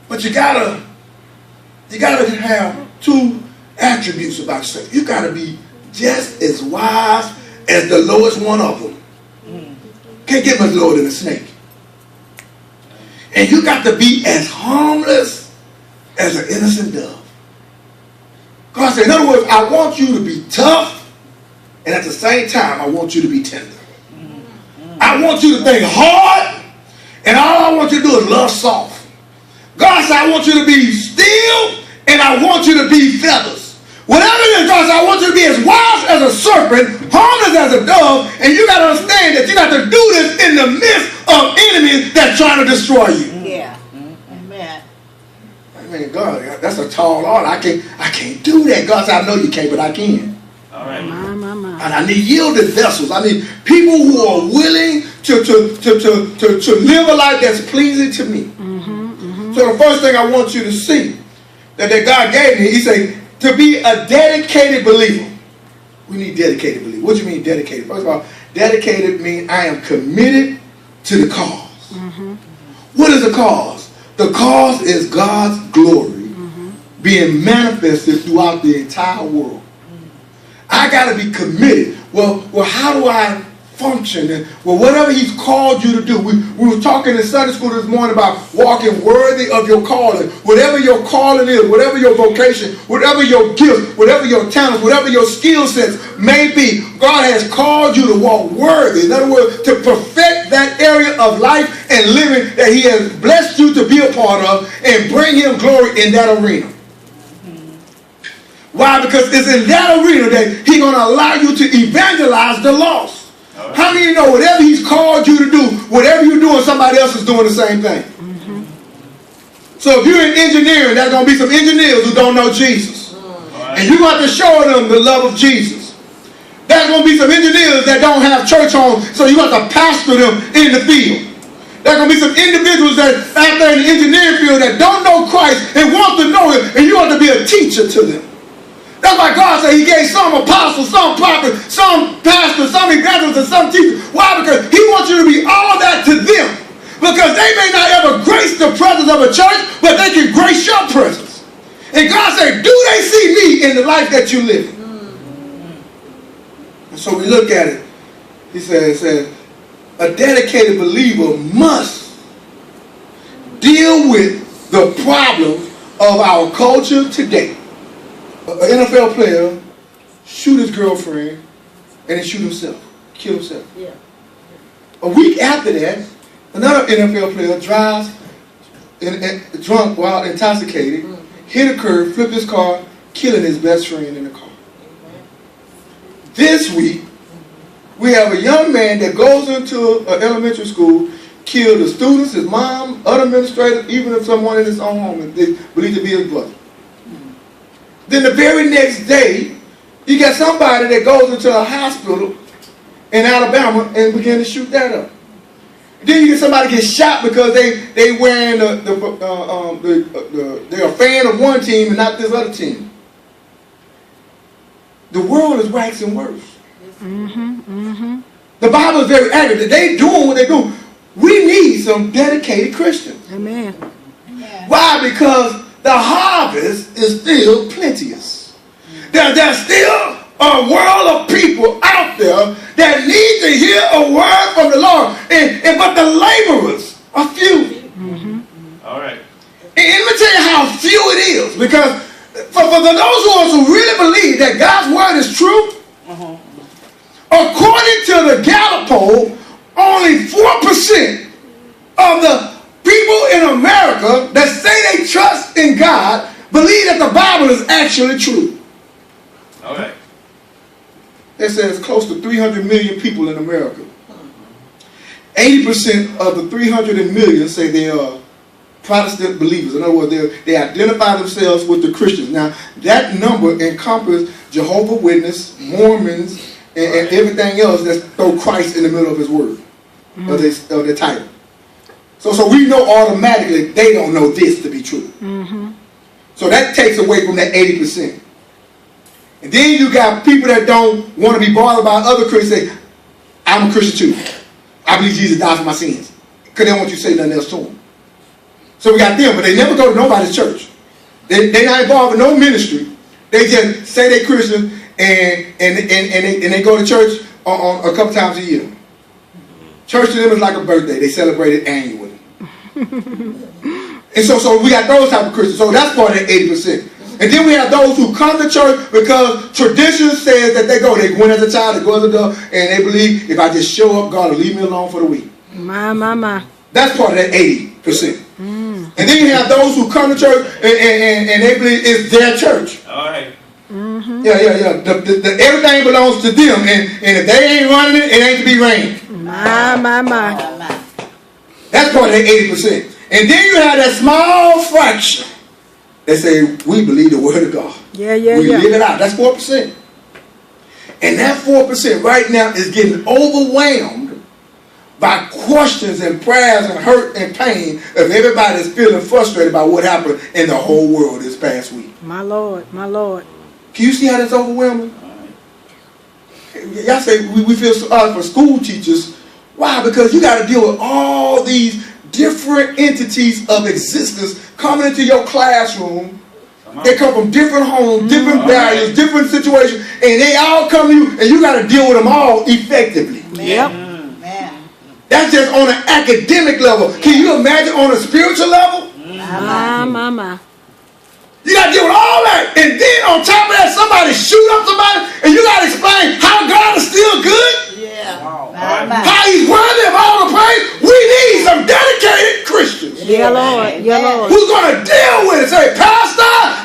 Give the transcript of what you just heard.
But you gotta have two attributes about yourself. You gotta be just as wise as the lowest one of them. Can't get much lower than a snake. And you got to be as harmless as an innocent dove. God said, in other words, I want you to be tough, and at the same time, I want you to be tender. I want you to think hard, and all I want you to do is love soft. God said, I want you to be still, and I want you to be feathers. Whatever it is, God said, I want you to be as wise as a serpent, harmless as a dove, and you got to understand that you got to do this in the midst of enemies that's trying to destroy you. Yeah. Amen. I mean, God, that's a tall order. I can't do that. God said, I know you can't, but I can. All right. And I need yielded vessels. I need people who are willing to live a life that's pleasing to me. So the first thing I want you to see that God gave me, he said, to be a dedicated believer. We need dedicated believers. What do you mean dedicated? First of all, dedicated means I am committed to the cause. What is the cause? The cause is God's glory being manifested throughout the entire world. I got to be committed. Well, how do I function? And, well, whatever he's called you to do. We were talking in Sunday school this morning about walking worthy of your calling. Whatever your calling is, whatever your vocation, whatever your gift, whatever your talents, whatever your skill sets may be, God has called you to walk worthy. In other words, to perfect that area of life and living that he has blessed you to be a part of and bring him glory in that arena. Why? Because it's in that arena that he's going to allow you to evangelize the lost. Right. How many of you know whatever he's called you to do, whatever you're doing, somebody else is doing the same thing? So if you're in engineering, there's going to be some engineers who don't know Jesus. Right. And you're going to have to show them the love of Jesus. There's going to be some engineers that don't have church homes, so you have to pastor them in the field. There's going to be some individuals that out there in the engineering field that don't know Christ and want to know him, and you have to be a teacher to them. That's why God said he gave some apostles, some prophets, some pastors, some evangelists, and some teachers. Why? Because he wants you to be all that to them. Because they may not ever grace the presence of a church, but they can grace your presence. And God said, do they see me in the life that you live? And so we look at it. He says, a dedicated believer must deal with the problems of our culture today. An NFL player shoot his girlfriend and then shoot himself, kill himself. Yeah. A week after that, another NFL player drives drunk while intoxicated, hit a curb, flipped his car, killing his best friend in the car. This week, we have a young man that goes into an elementary school, killed the students, his mom, other administrators, even if someone in his own home and they believe to be his brother. Then the very next day, you got somebody that goes into a hospital in Alabama and begin to shoot that up. Then you get somebody get shot because they wearing they're a fan of one team and not this other team. The world is waxing worse. The Bible is very accurate. They doing what they do. We need some dedicated Christians. Amen. Why? Because the harvest is still plenteous. There's still a world of people out there that need to hear a word from the Lord. But the laborers are few. All right. And let me tell you how few it is. Because for those of us who really believe that God's word is true, according to the Gallup poll, only 4% of the people in America that say they trust in God believe that the Bible is actually true. All right. It says close to 300 million people in America. 80% of the 300 million say they are Protestant believers. In other words, they identify themselves with the Christians. Now, that number encompasses Jehovah's Witnesses, Mormons, and everything else that throw Christ in the middle of his word, of their title. So we know automatically they don't know this to be true. So that takes away from that 80%. And then you got people that don't want to be bothered by other Christians say, I'm a Christian too. I believe Jesus died for my sins. Because they don't want you to say nothing else to them. So we got them, but they never go to nobody's church. They not involved in no ministry. They just say they're Christian and they go to church on a couple times a year. Church to them is like a birthday. They celebrate it annually. And so we got those type of Christians. So that's part of that 80%. And then we have those who come to church because tradition says that they go. They went as a child, they go as an adult, and they believe if I just show up, God will leave me alone for the week. My. That's part of that 80%. And then you have those who come to church and they believe it's their church. All right. Yeah. Everything belongs to them. And if they ain't running it, it ain't to be ran. My. That's part of that 80%. And then you have that small fraction that say, we believe the word of God. Yeah. We live it out. That's 4%. And that 4% right now is getting overwhelmed by questions and prayers and hurt and pain of everybody that's feeling frustrated by what happened in the whole world this past week. My Lord. Can you see how that's overwhelming? Y'all say we feel sorry for school teachers. Why? Because you got to deal with all these different entities of existence coming into your classroom. They come from different homes, different barriers, different situations, and they all come to you, and you got to deal with them all effectively. Yep. That's just on an academic level. Can you imagine on a spiritual level? My. You got to deal with all that. And then on top of that, somebody shoot up somebody, and you got to explain how God is still good. Yeah. How he's worthy of all the praise. We need some dedicated Christians. Yeah, Lord. Who's going to deal with it? Say, Pastor,